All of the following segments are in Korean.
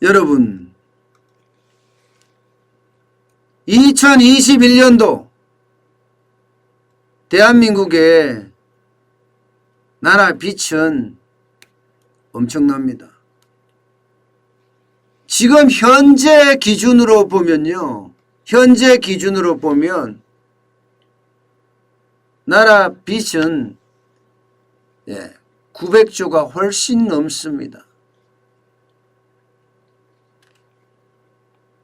여러분 2021년도 대한민국의 나라 빚은 엄청납니다. 지금 현재 기준으로 보면요. 현재 기준으로 보면 나라 빚은 900조가 훨씬 넘습니다.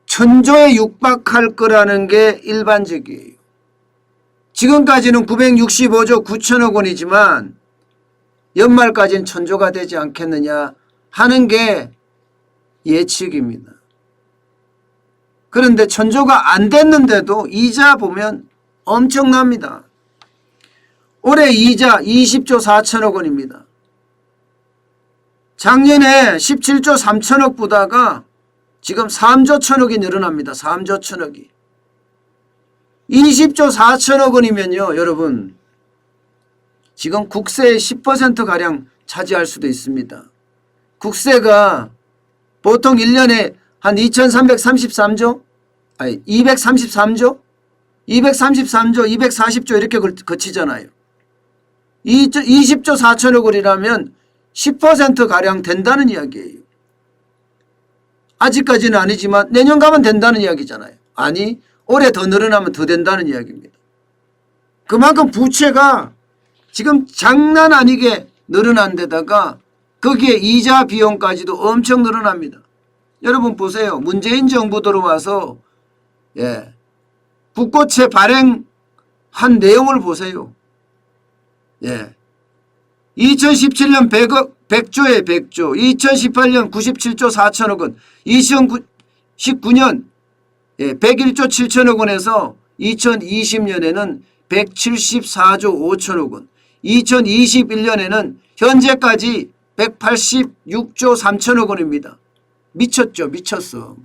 1000조에 육박할 거라는 게 일반적이에요. 지금까지는 965조 9천억 원이지만 연말까지는 1000조가 되지 않겠느냐 하는 게 예측입니다. 그런데 1000조가 안 됐는데도 이자 보면 엄청납니다. 올해 이자 20조 4천억 원입니다. 작년에 17조 3천억 보다가 지금 3조 1천억이 늘어납니다. 3조 1천억이. 20조 4천억 원이면요. 여러분 지금 국세의 10%가량 차지할 수도 있습니다. 국세가 보통 1년에 한 2333조? 아니 233조? 233조, 240조 이렇게 거치잖아요. 20조 4천억 원이라면 10%가량 된다는 이야기예요. 아직까지는 아니지만 내년 가면 된다는 이야기잖아요. 아니 올해 더 늘어나면 더 된다는 이야기입니다. 그만큼 부채가 지금 장난 아니게 늘어난 데다가 거기에 이자 비용까지도 엄청 늘어납니다. 여러분 보세요. 문재인 정부 들어와서 국고채 발행한 내용을 보세요. 2017년 100조에 100조, 2018년 97조 4천억 원, 2019년 101조 7천억 원에서 2020년에는 174조 5천억 원, 2021년에는 현재까지 186조 3천억 원입니다. 미쳤죠. 미쳤어.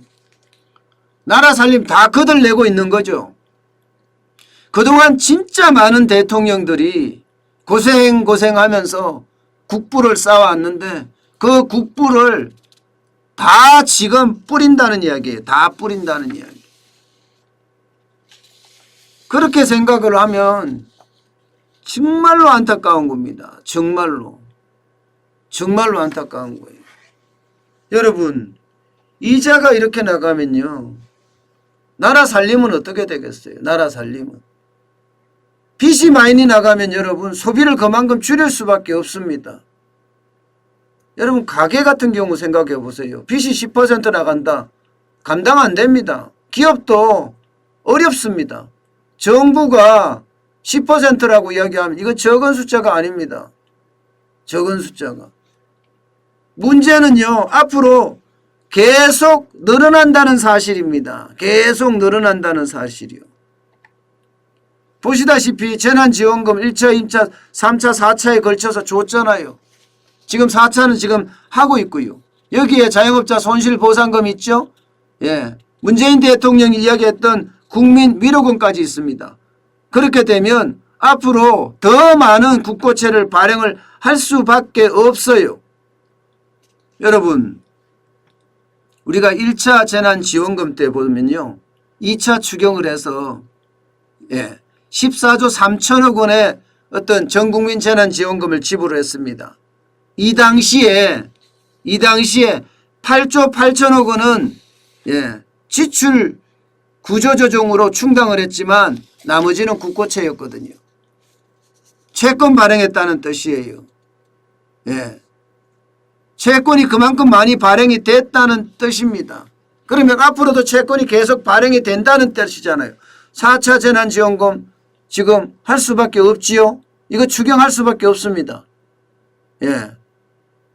나라 살림 다 그들 내고 있는 거죠. 그동안 진짜 많은 대통령들이 고생하면서 국부를 쌓아왔는데 그 국부를 다 지금 뿌린다는 이야기예요. 다 뿌린다는 이야기. 그렇게 생각을 하면 정말로 안타까운 겁니다. 정말로 안타까운 거예요. 여러분 이자가 이렇게 나가면요. 나라 살림은 어떻게 되겠어요? 나라 살림은. 빚이 많이 나가면 여러분 소비를 그만큼 줄일 수밖에 없습니다. 여러분 가게 같은 경우 생각해 보세요. 빚이 10% 나간다. 감당 안 됩니다. 기업도 어렵습니다. 정부가 10%라고 이야기하면 이건 적은 숫자가 아닙니다. 적은 숫자가. 문제는요. 앞으로 계속 늘어난다는 사실입니다. 계속 늘어난다는 사실이요. 보시다시피 재난지원금 1차, 2차, 3차, 4차에 걸쳐서 줬잖아요. 지금 4차는 지금 하고 있고요. 여기에 자영업자 손실보상금 있죠. 문재인 대통령이 이야기했던 국민 위로금까지 있습니다. 그렇게 되면 앞으로 더 많은 국고채를 발행을 할 수밖에 없어요. 여러분 우리가 1차 재난지원금 때 보면요. 2차 추경을 해서 14조 3천억 원의 어떤 전국민 재난지원금을 지불을 했습니다. 이 당시에 8조 8천억 원은 지출 구조조정으로 충당을 했지만 나머지는 국고채였거든요. 채권 발행했다는 뜻이에요. 채권이 그만큼 많이 발행이 됐다는 뜻입니다. 그러면 앞으로도 채권이 계속 발행이 된다는 뜻이잖아요. 4차 재난지원금 지금 할 수밖에 없지요. 이거 추경할 수밖에 없습니다.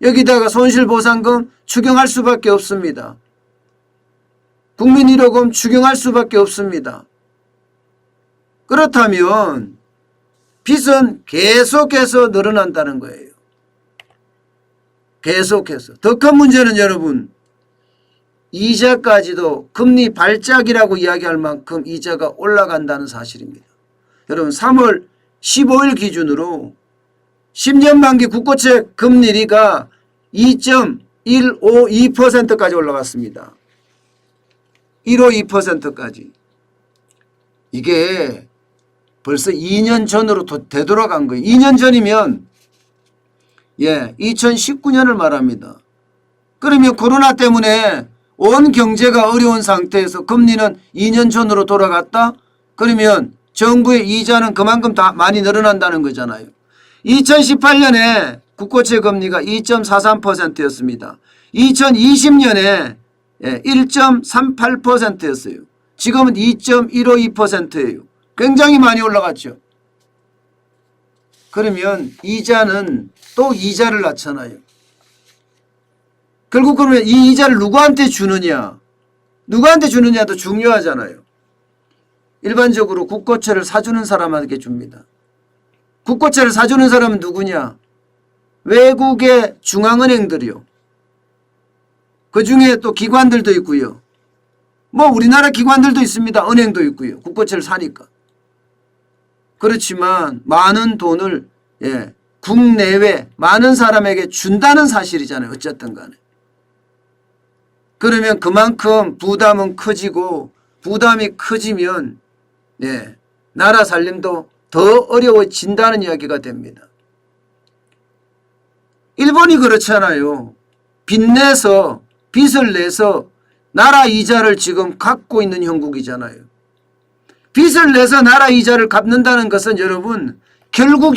여기다가 손실보상금 추경할 수밖에 없습니다. 국민 1호금 추경할 수밖에 없습니다. 그렇다면 빚은 계속해서 늘어난다는 거예요. 계속해서. 더 큰 문제는 여러분 이자까지도 금리 발작이라고 이야기할 만큼 이자가 올라간다는 사실입니다. 여러분 3월 15일 기준으로 10년 만기 국고채 금리가 152%까지 올라갔습니다. 152%까지. 이게 벌써 2년 전으로 되돌아간 거예요. 2년 전이면 2019년을 말합니다. 그러면 코로나 때문에 온 경제가 어려운 상태에서 금리는 2년 전으로 돌아갔다? 그러면 정부의 이자는 그만큼 다 많이 늘어난다는 거잖아요. 2018년에 국고채 금리가 2.43%였습니다. 2020년에 1.38%였어요. 지금은 2.152%예요. 굉장히 많이 올라갔죠. 그러면 이자는 또 이자를 낳잖아요. 결국 그러면 이 이자를 누구한테 주느냐도 중요하잖아요. 일반적으로 국고채를 사주는 사람에게 줍니다. 국고채를 사주는 사람은 누구냐? 외국의 중앙은행들이요. 그 중에 또 기관들도 있고요. 뭐 우리나라 기관들도 있습니다. 은행도 있고요. 국고채를 사니까. 그렇지만 많은 돈을 국내외 많은 사람에게 준다는 사실이잖아요. 어쨌든 간에. 그러면 그만큼 부담은 커지고 부담이 커지면 나라 살림도 더 어려워진다는 이야기가 됩니다. 일본이 그렇잖아요. 빚을 내서 나라 이자를 지금 갚고 있는 형국이잖아요. 빚을 내서 나라 이자를 갚는다는 것은 여러분 결국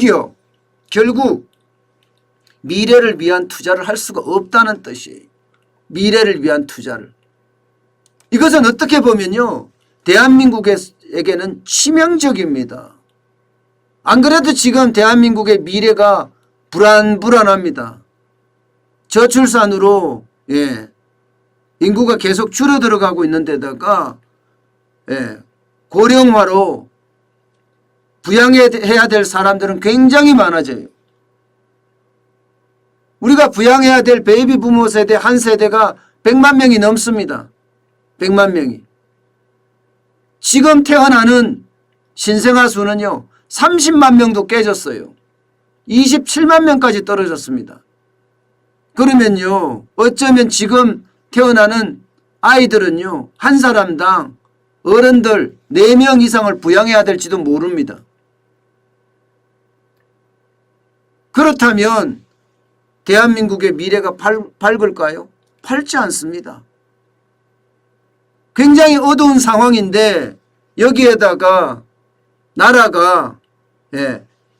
미래를 위한 투자를 할 수가 없다는 뜻이에요. 미래를 위한 투자를. 이것은 어떻게 보면요. 대한민국에게는 치명적입니다. 안 그래도 지금 대한민국의 미래가 불안합니다. 저출산으로 인구가 계속 줄어들어가고 있는 데다가 고령화로 부양해야 될 사람들은 굉장히 많아져요. 우리가 부양해야 될 베이비 부모 세대 한 세대가 100만 명이 넘습니다. 100만 명이. 지금 태어나는 신생아 수는요. 30만 명도 깨졌어요. 27만 명까지 떨어졌습니다. 그러면요. 어쩌면 지금 태어나는 아이들은요. 한 사람당 어른들 4명 이상을 부양해야 될지도 모릅니다. 그렇다면 대한민국의 미래가 밝을까요? 밝지 않습니다. 굉장히 어두운 상황인데 여기에다가 나라가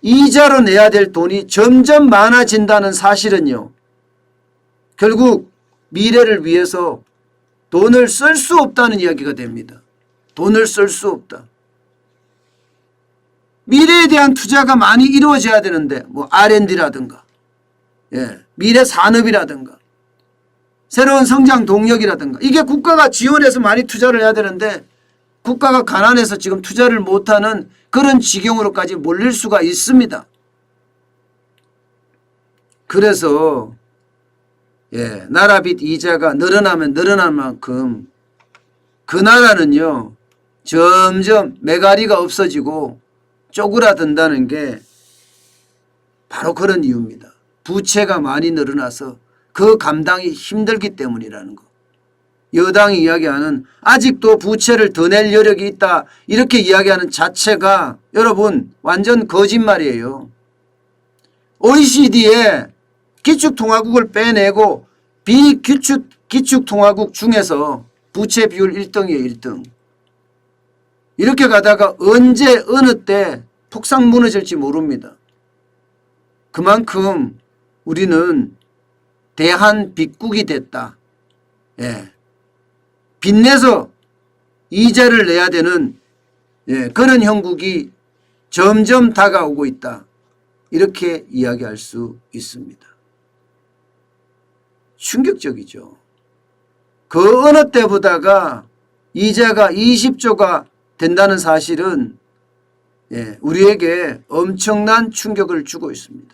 이자로 내야 될 돈이 점점 많아진다는 사실은요. 결국 미래를 위해서 돈을 쓸 수 없다는 이야기가 됩니다. 돈을 쓸 수 없다. 미래에 대한 투자가 많이 이루어져야 되는데 뭐 R&D라든가 미래 산업이라든가 새로운 성장 동력이라든가 이게 국가가 지원해서 많이 투자를 해야 되는데 국가가 가난해서 지금 투자를 못하는 그런 지경으로까지 몰릴 수가 있습니다. 그래서 나라 빚 이자가 늘어나면 늘어난 만큼 그 나라는요 점점 메가리가 없어지고 쪼그라든다는 게 바로 그런 이유입니다. 부채가 많이 늘어나서 그 감당이 힘들기 때문이라는 거. 여당이 이야기하는 아직도 부채를 더 낼 여력이 있다 이렇게 이야기하는 자체가 여러분 완전 거짓말이에요. OECD에 기축통화국을 빼내고 비기축통화국 중에서 부채 비율 1등이에요. 1등. 이렇게 가다가 언제 어느 때 폭삭 무너질지 모릅니다. 그만큼 우리는 대한빚국이 됐다. 빚내서 이자를 내야 되는 그런 형국이 점점 다가오고 있다. 이렇게 이야기할 수 있습니다. 충격적이죠. 그 어느 때보다가 이자가 20조가 된다는 사실은 우리에게 엄청난 충격을 주고 있습니다.